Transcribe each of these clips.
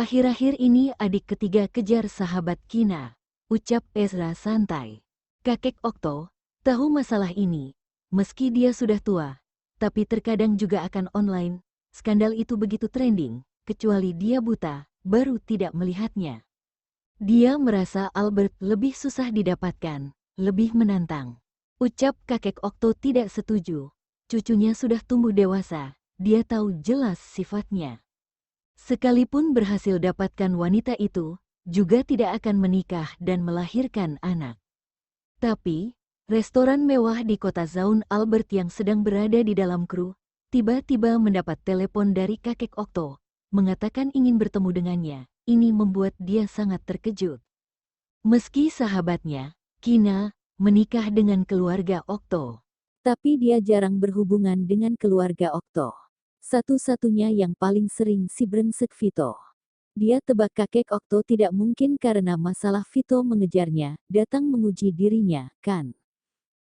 Akhir-akhir ini adik ketiga kejar sahabat Kina, ucap Ezra santai. Kakek Okto tahu masalah ini, meski dia sudah tua, tapi terkadang juga akan online. Skandal itu begitu trending, kecuali dia buta, baru tidak melihatnya. Dia merasa Albert lebih susah didapatkan, lebih menantang. Ucap kakek Okto tidak setuju. Cucunya sudah tumbuh dewasa, dia tahu jelas sifatnya. Sekalipun berhasil dapatkan wanita itu, juga tidak akan menikah dan melahirkan anak. Tapi, restoran mewah di kota Zaun Albert yang sedang berada di dalam kru, tiba-tiba mendapat telepon dari kakek Okto, mengatakan ingin bertemu dengannya. Ini membuat dia sangat terkejut. Meski sahabatnya, Kina, menikah dengan keluarga Okto. Tapi dia jarang berhubungan dengan keluarga Okto. Satu-satunya yang paling sering si brengsek Vito. Dia tebak kakek Okto tidak mungkin karena masalah Vito mengejarnya, datang menguji dirinya, kan?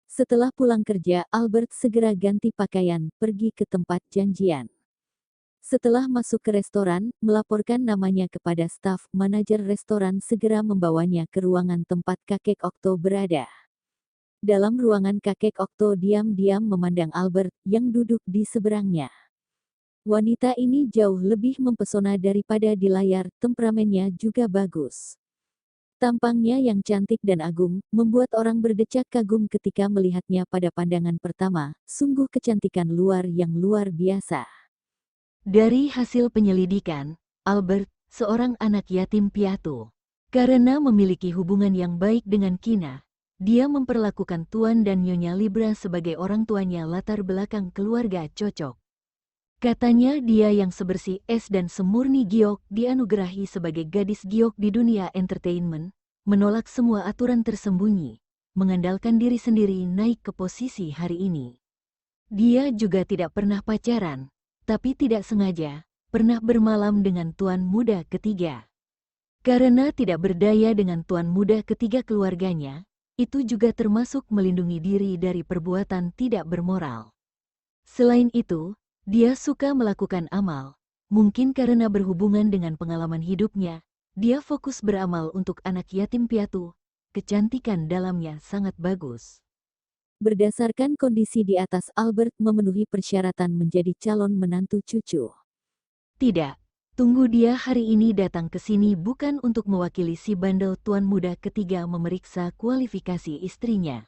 Setelah pulang kerja, Albert segera ganti pakaian, pergi ke tempat janjian. Setelah masuk ke restoran, melaporkan namanya kepada staf, manajer restoran segera membawanya ke ruangan tempat kakek Okto berada. Dalam ruangan kakek Okto diam-diam memandang Albert, yang duduk di seberangnya. Wanita ini jauh lebih mempesona daripada di layar, temperamennya juga bagus. Tampangnya yang cantik dan agung, membuat orang berdecak kagum ketika melihatnya pada pandangan pertama, sungguh kecantikan luar yang luar biasa. Dari hasil penyelidikan, Albert, seorang anak yatim piatu. Karena memiliki hubungan yang baik dengan Kina, dia memperlakukan Tuan dan Nyonya Libra sebagai orang tuanya latar belakang keluarga cocok. Katanya dia yang sebersih es dan semurni giok dianugerahi sebagai gadis giok di dunia entertainment, menolak semua aturan tersembunyi, mengandalkan diri sendiri naik ke posisi hari ini. Dia juga tidak pernah pacaran, tapi tidak sengaja, pernah bermalam dengan tuan muda ketiga. Karena tidak berdaya dengan tuan muda ketiga keluarganya, itu juga termasuk melindungi diri dari perbuatan tidak bermoral. Selain itu, dia suka melakukan amal. Mungkin karena berhubungan dengan pengalaman hidupnya, dia fokus beramal untuk anak yatim piatu. Kecantikan dalamnya sangat bagus. Berdasarkan kondisi di atas, Albert memenuhi persyaratan menjadi calon menantu cucu. Tidak, tunggu, dia hari ini datang ke sini bukan untuk mewakili si bandel tuan muda ketiga memeriksa kualifikasi istrinya.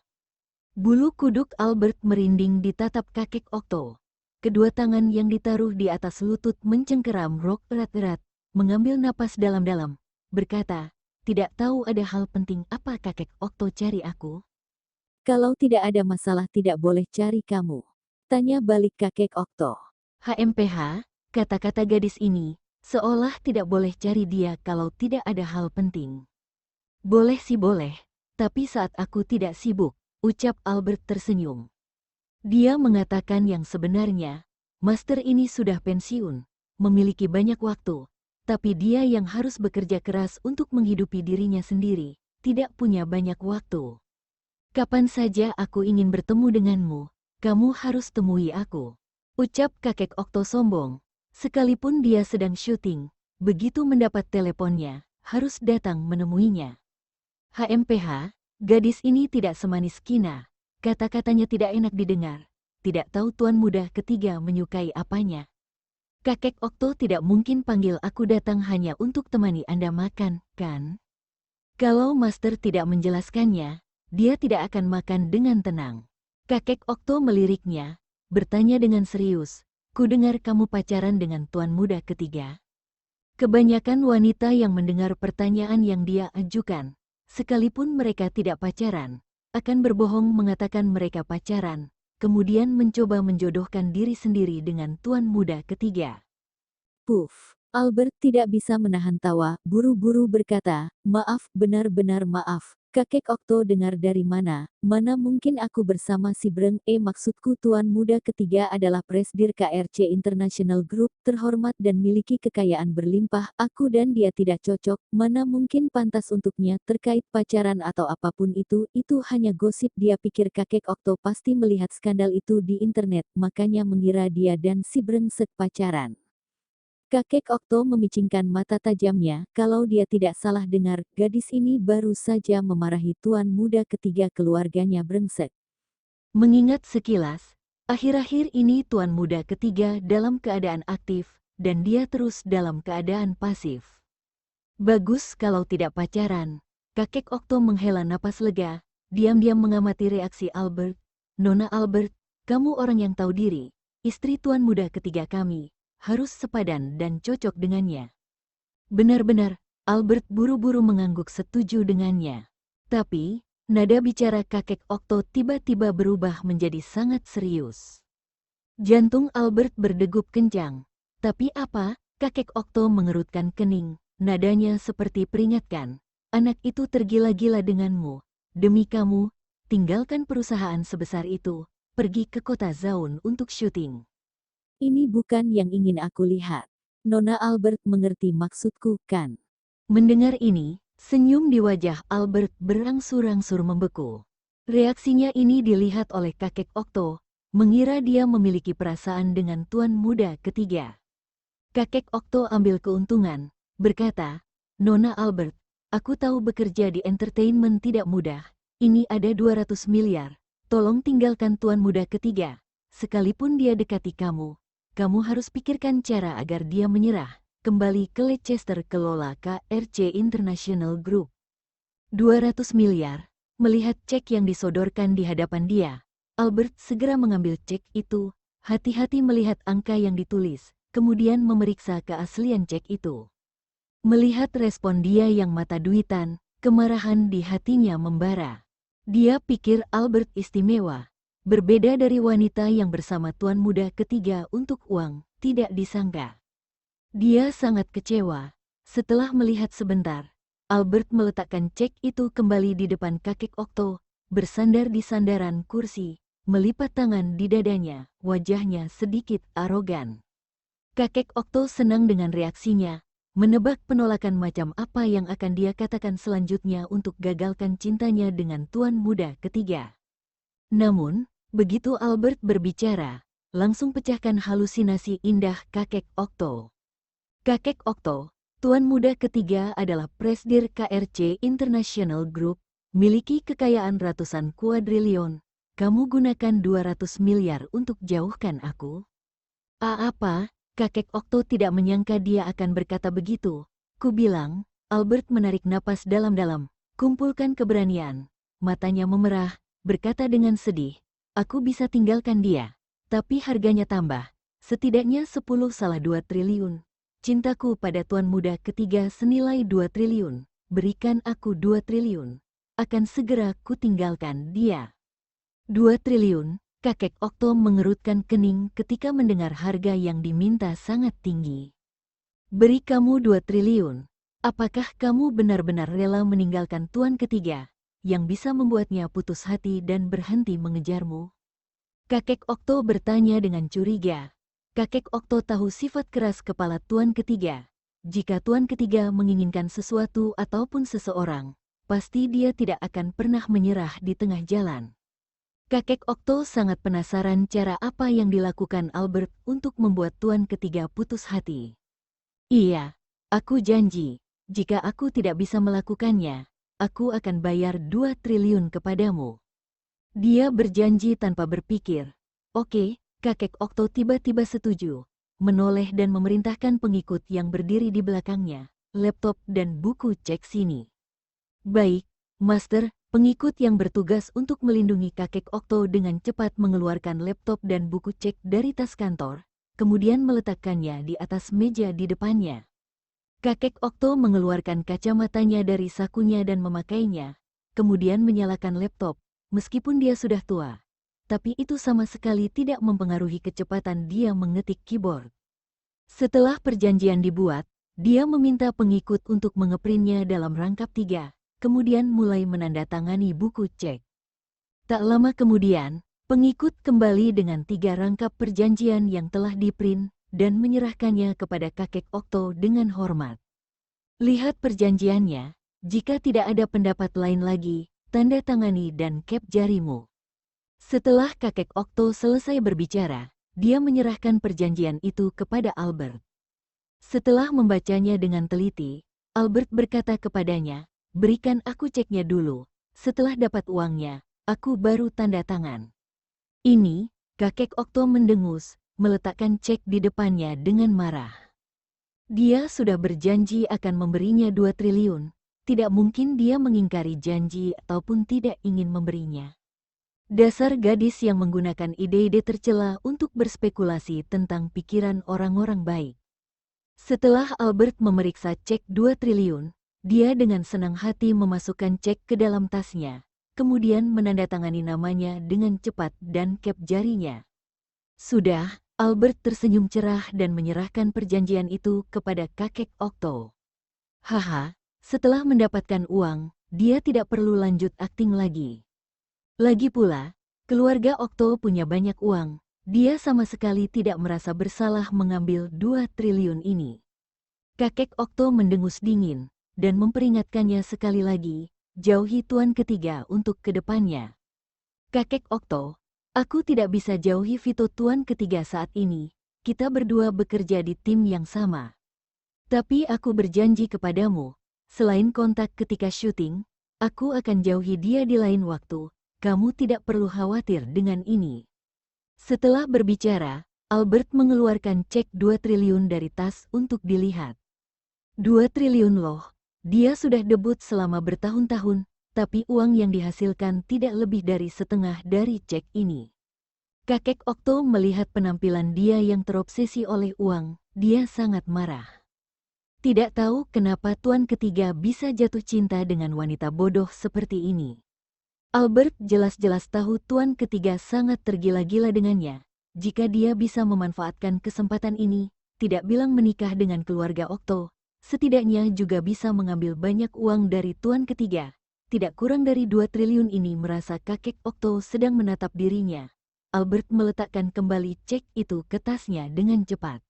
Bulu kuduk Albert merinding di tatap kakek Okto. Kedua tangan yang ditaruh di atas lutut mencengkeram rok erat-erat, mengambil napas dalam-dalam, berkata, tidak tahu ada hal penting apa kakek Okto cari aku? Kalau tidak ada masalah tidak boleh cari kamu. Tanya balik kakek Okto. HMPH, kata-kata gadis ini, seolah tidak boleh cari dia kalau tidak ada hal penting. Boleh sih boleh, tapi saat aku tidak sibuk, ucap Albert tersenyum. Dia mengatakan yang sebenarnya, master ini sudah pensiun, memiliki banyak waktu, tapi dia yang harus bekerja keras untuk menghidupi dirinya sendiri, tidak punya banyak waktu. Kapan saja aku ingin bertemu denganmu, kamu harus temui aku. Ucap kakek Okto sombong, sekalipun dia sedang syuting, begitu mendapat teleponnya, harus datang menemuinya. HMPH, gadis ini tidak semanis Kina, kata-katanya tidak enak didengar, tidak tahu tuan muda ketiga menyukai apanya. Kakek Okto tidak mungkin panggil aku datang hanya untuk temani Anda makan, kan? Kalau master tidak menjelaskannya, dia tidak akan makan dengan tenang. Kakek Okto meliriknya, bertanya dengan serius, ku dengar kamu pacaran dengan tuan muda ketiga. Kebanyakan wanita yang mendengar pertanyaan yang dia ajukan, sekalipun mereka tidak pacaran, akan berbohong mengatakan mereka pacaran, kemudian mencoba menjodohkan diri sendiri dengan tuan muda ketiga. Puff. Albert tidak bisa menahan tawa, buru-buru berkata, maaf, benar-benar maaf. Kakek Okto dengar dari mana? Mana mungkin aku bersama si Breng? Maksudku tuan muda ketiga adalah Presdir KRC International Group, terhormat dan miliki kekayaan berlimpah. Aku dan dia tidak cocok, mana mungkin pantas untuknya terkait pacaran atau apapun itu hanya gosip. Dia pikir kakek Okto pasti melihat skandal itu di internet, makanya mengira dia dan si Brengsek pacaran. Kakek Okto memicingkan mata tajamnya, kalau dia tidak salah dengar, gadis ini baru saja memarahi tuan muda ketiga keluarganya brengsek. Mengingat sekilas, akhir-akhir ini tuan muda ketiga dalam keadaan aktif, dan dia terus dalam keadaan pasif. Bagus kalau tidak pacaran. Kakek Okto menghela napas lega, diam-diam mengamati reaksi Albert. Nona Albert, kamu orang yang tahu diri. Istri tuan muda ketiga kami, harus sepadan dan cocok dengannya. Benar-benar, Albert buru-buru mengangguk setuju dengannya. Tapi, nada bicara kakek Okto tiba-tiba berubah menjadi sangat serius. Jantung Albert berdegup kencang. Tapi apa? Kakek Okto mengerutkan kening, nadanya seperti peringatkan. Anak itu tergila-gila denganmu. Demi kamu, tinggalkan perusahaan sebesar itu, pergi ke kota Zaun untuk syuting. Ini bukan yang ingin aku lihat. Nona Albert mengerti maksudku, kan? Mendengar ini, senyum di wajah Albert berangsur-angsur membeku. Reaksinya ini dilihat oleh kakek Okto, mengira dia memiliki perasaan dengan tuan muda ketiga. Kakek Okto ambil keuntungan, berkata, Nona Albert, aku tahu bekerja di entertainment tidak mudah, ini ada 200 miliar, tolong tinggalkan tuan muda ketiga, sekalipun dia dekati kamu harus pikirkan cara agar dia menyerah, kembali ke Leicester kelola KRC International Group. 200 miliar, melihat cek yang disodorkan di hadapan dia, Albert segera mengambil cek itu, hati-hati melihat angka yang ditulis, kemudian memeriksa keaslian cek itu. Melihat respon dia yang mata duitan, kemarahan di hatinya membara. Dia pikir Albert istimewa, berbeda dari wanita yang bersama tuan muda ketiga untuk uang, tidak disangka. Dia sangat kecewa. Setelah melihat sebentar, Albert meletakkan cek itu kembali di depan kakek Okto, bersandar di sandaran kursi, melipat tangan di dadanya, wajahnya sedikit arogan. Kakek Okto senang dengan reaksinya, menebak penolakan macam apa yang akan dia katakan selanjutnya untuk gagalkan cintanya dengan tuan muda ketiga. Namun, begitu Albert berbicara, langsung pecahkan halusinasi indah kakek Okto. Kakek Okto, tuan muda ketiga adalah presidir KRC International Group, miliki kekayaan ratusan kuadriliun. Kamu gunakan 200 miliar untuk jauhkan aku? Apa? Kakek Okto tidak menyangka dia akan berkata begitu. Ku bilang, Albert menarik napas dalam-dalam, kumpulkan keberanian. Matanya memerah, berkata dengan sedih, aku bisa tinggalkan dia, tapi harganya tambah, setidaknya 10,2 triliun. Cintaku pada tuan muda ketiga senilai 2 triliun, berikan aku 2 triliun, akan segera ku tinggalkan dia. 2 triliun, kakek Okto mengerutkan kening ketika mendengar harga yang diminta sangat tinggi. Beri kamu 2 triliun, apakah kamu benar-benar rela meninggalkan tuan ketiga, yang bisa membuatnya putus hati dan berhenti mengejarmu? Kakek Okto bertanya dengan curiga. Kakek Okto tahu sifat keras kepala tuan ketiga. Jika tuan ketiga menginginkan sesuatu ataupun seseorang, pasti dia tidak akan pernah menyerah di tengah jalan. Kakek Okto sangat penasaran cara apa yang dilakukan Albert untuk membuat tuan ketiga putus hati. Iya, aku janji, jika aku tidak bisa melakukannya, aku akan bayar 2 triliun kepadamu. Dia berjanji tanpa berpikir. Oke, kakek Okto tiba-tiba setuju, menoleh dan memerintahkan pengikut yang berdiri di belakangnya, laptop dan buku cek sini. Baik, Master, pengikut yang bertugas untuk melindungi kakek Okto dengan cepat mengeluarkan laptop dan buku cek dari tas kantor, kemudian meletakkannya di atas meja di depannya. Kakek Okto mengeluarkan kacamatanya dari sakunya dan memakainya, kemudian menyalakan laptop, meskipun dia sudah tua. Tapi itu sama sekali tidak mempengaruhi kecepatan dia mengetik keyboard. Setelah perjanjian dibuat, dia meminta pengikut untuk mengeprintnya dalam rangkap 3, kemudian mulai menandatangani buku cek. Tak lama kemudian, pengikut kembali dengan 3 rangkap perjanjian yang telah diprint, dan menyerahkannya kepada kakek Okto dengan hormat. Lihat perjanjiannya, jika tidak ada pendapat lain lagi, tanda tangani dan cap jarimu. Setelah kakek Okto selesai berbicara, dia menyerahkan perjanjian itu kepada Albert. Setelah membacanya dengan teliti, Albert berkata kepadanya, "Berikan aku ceknya dulu. Setelah dapat uangnya, aku baru tanda tangan." Ini, kakek Okto mendengus, meletakkan cek di depannya dengan marah. Dia sudah berjanji akan memberinya 2 triliun. Tidak mungkin dia mengingkari janji ataupun tidak ingin memberinya. Dasar gadis yang menggunakan ide-ide tercela untuk berspekulasi tentang pikiran orang-orang baik. Setelah Albert memeriksa cek 2 triliun, dia dengan senang hati memasukkan cek ke dalam tasnya, kemudian menandatangani namanya dengan cepat dan kep jarinya. Sudah, Albert tersenyum cerah dan menyerahkan perjanjian itu kepada kakek Okto. Haha, setelah mendapatkan uang, dia tidak perlu lanjut akting lagi. Lagi pula, keluarga Okto punya banyak uang. Dia sama sekali tidak merasa bersalah mengambil 2 triliun ini. Kakek Okto mendengus dingin dan memperingatkannya sekali lagi, jauhi tuan ketiga untuk kedepannya. Kakek Okto, aku tidak bisa jauhi Vito tuan ketiga saat ini. Kita berdua bekerja di tim yang sama. Tapi aku berjanji kepadamu, selain kontak ketika syuting, aku akan jauhi dia di lain waktu. Kamu tidak perlu khawatir dengan ini. Setelah berbicara, Albert mengeluarkan cek 2 triliun dari tas untuk dilihat. 2 triliun loh, dia sudah debut selama bertahun-tahun, tapi uang yang dihasilkan tidak lebih dari setengah dari cek ini. Kakek Okto melihat penampilan dia yang terobsesi oleh uang, dia sangat marah. Tidak tahu kenapa tuan ketiga bisa jatuh cinta dengan wanita bodoh seperti ini. Albert jelas-jelas tahu tuan ketiga sangat tergila-gila dengannya. Jika dia bisa memanfaatkan kesempatan ini, tidak bilang menikah dengan keluarga Okto, setidaknya juga bisa mengambil banyak uang dari tuan ketiga. Tidak kurang dari 2 triliun ini merasa kakek Okto sedang menatap dirinya. Albert meletakkan kembali cek itu ke tasnya dengan cepat.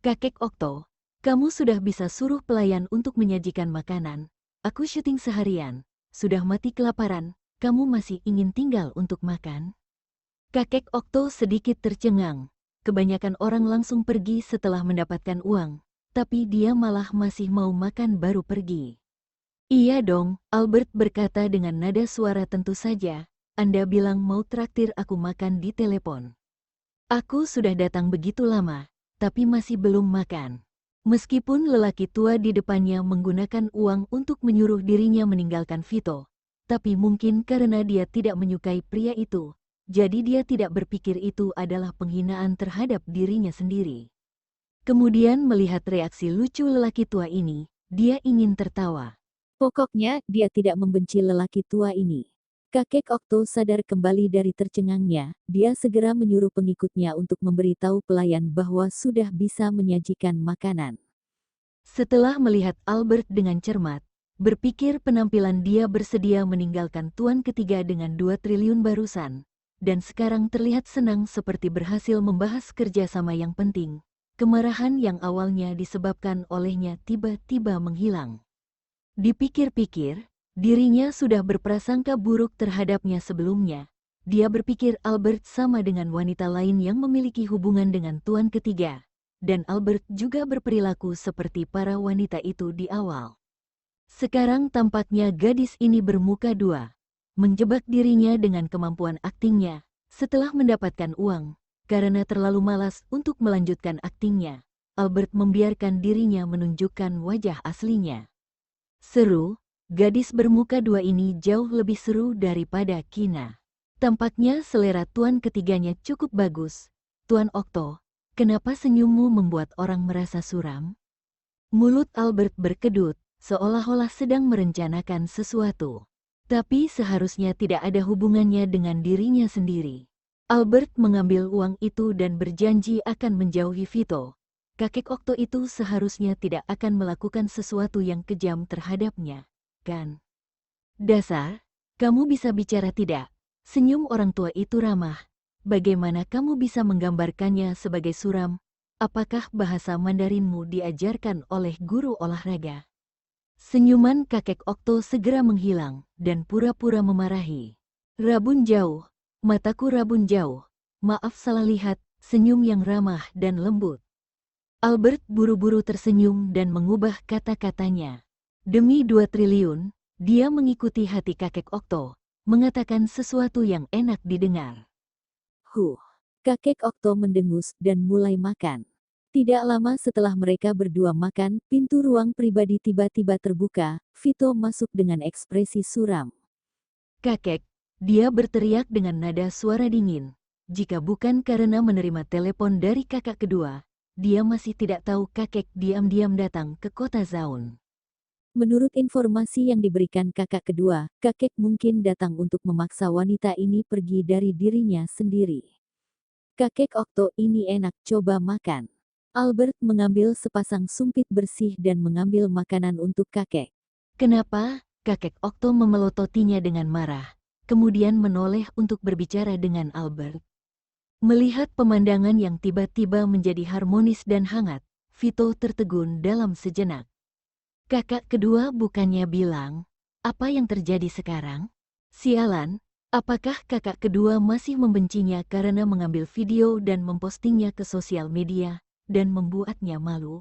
Kakek Okto, kamu sudah bisa suruh pelayan untuk menyajikan makanan. Aku syuting seharian, sudah mati kelaparan, kamu masih ingin tinggal untuk makan? Kakek Okto sedikit tercengang. Kebanyakan orang langsung pergi setelah mendapatkan uang, tapi dia malah masih mau makan baru pergi. Iya dong, Albert berkata dengan nada suara tentu saja. Anda bilang mau traktir aku makan di telepon. Aku sudah datang begitu lama, tapi masih belum makan. Meskipun lelaki tua di depannya menggunakan uang untuk menyuruh dirinya meninggalkan Vito, tapi mungkin karena dia tidak menyukai pria itu, jadi dia tidak berpikir itu adalah penghinaan terhadap dirinya sendiri. Kemudian melihat reaksi lucu lelaki tua ini, dia ingin tertawa. Pokoknya, dia tidak membenci lelaki tua ini. Kakek Okto sadar kembali dari tercengangnya, dia segera menyuruh pengikutnya untuk memberitahu pelayan bahwa sudah bisa menyajikan makanan. Setelah melihat Albert dengan cermat, berpikir penampilan dia bersedia meninggalkan tuan ketiga dengan 2 triliun barusan, dan sekarang terlihat senang seperti berhasil membahas kerjasama yang penting, kemarahan yang awalnya disebabkan olehnya tiba-tiba menghilang. Dipikir-pikir, dirinya sudah berprasangka buruk terhadapnya sebelumnya. Dia berpikir Albert sama dengan wanita lain yang memiliki hubungan dengan tuan ketiga, dan Albert juga berperilaku seperti para wanita itu di awal. Sekarang tampaknya gadis ini bermuka dua, menjebak dirinya dengan kemampuan aktingnya. Setelah mendapatkan uang, karena terlalu malas untuk melanjutkan aktingnya, Albert membiarkan dirinya menunjukkan wajah aslinya. Seru, gadis bermuka dua ini jauh lebih seru daripada Kina. Tampaknya selera tuan ketiganya cukup bagus. Tuan Okto, kenapa senyummu membuat orang merasa suram? Mulut Albert berkedut, seolah-olah sedang merencanakan sesuatu. Tapi seharusnya tidak ada hubungannya dengan dirinya sendiri. Albert mengambil uang itu dan berjanji akan menjauhi Vito. Kakek Okto itu seharusnya tidak akan melakukan sesuatu yang kejam terhadapnya, kan? Dasar, kamu bisa bicara tidak? Senyum orang tua itu ramah. Bagaimana kamu bisa menggambarkannya sebagai suram? Apakah bahasa Mandarinmu diajarkan oleh guru olahraga? Senyuman kakek Okto segera menghilang dan pura-pura memarahi. Rabun jauh, mataku rabun jauh. Maaf salah lihat, senyum yang ramah dan lembut. Albert buru-buru tersenyum dan mengubah kata-katanya. Demi 2 triliun, dia mengikuti hati kakek Okto, mengatakan sesuatu yang enak didengar. Kakek Okto mendengus dan mulai makan. Tidak lama setelah mereka berdua makan, pintu ruang pribadi tiba-tiba terbuka. Vito masuk dengan ekspresi suram. Kakek, dia berteriak dengan nada suara dingin. Jika bukan karena menerima telepon dari kakak kedua, dia masih tidak tahu kakek diam-diam datang ke kota Zaun. Menurut informasi yang diberikan kakak kedua, kakek mungkin datang untuk memaksa wanita ini pergi dari dirinya sendiri. Kakek Okto, ini enak, coba makan. Albert mengambil sepasang sumpit bersih dan mengambil makanan untuk kakek. Kenapa? Kakek Okto memelototinya dengan marah, kemudian menoleh untuk berbicara dengan Albert. Melihat pemandangan yang tiba-tiba menjadi harmonis dan hangat, Vito tertegun dalam sejenak. Kakak kedua bukannya bilang, apa yang terjadi sekarang? Sialan, apakah kakak kedua masih membencinya karena mengambil video dan mempostingnya ke sosial media, dan membuatnya malu?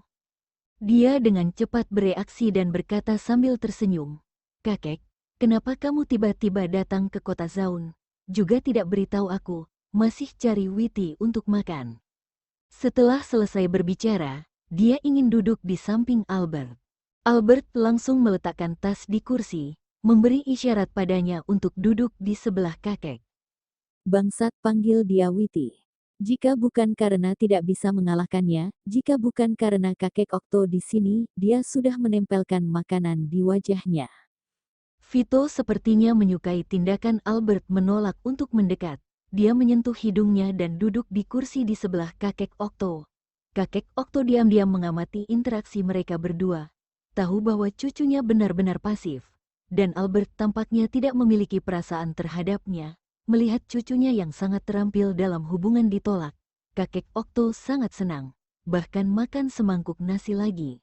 Dia dengan cepat bereaksi dan berkata sambil tersenyum, "Kakek, kenapa kamu tiba-tiba datang ke kota Zaun? Juga tidak beritahu aku, masih cari Witi untuk makan." Setelah selesai berbicara, dia ingin duduk di samping Albert. Albert langsung meletakkan tas di kursi, memberi isyarat padanya untuk duduk di sebelah kakek. Bangsat, panggil dia Witi. Jika bukan karena tidak bisa mengalahkannya, jika bukan karena kakek Okto di sini, dia sudah menempelkan makanan di wajahnya. Vito sepertinya menyukai tindakan Albert menolak untuk mendekat. Dia menyentuh hidungnya dan duduk di kursi di sebelah kakek Okto. Kakek Okto diam-diam mengamati interaksi mereka berdua. Tahu bahwa cucunya benar-benar pasif, dan Albert tampaknya tidak memiliki perasaan terhadapnya. Melihat cucunya yang sangat terampil dalam hubungan ditolak, kakek Okto sangat senang, bahkan makan semangkuk nasi lagi.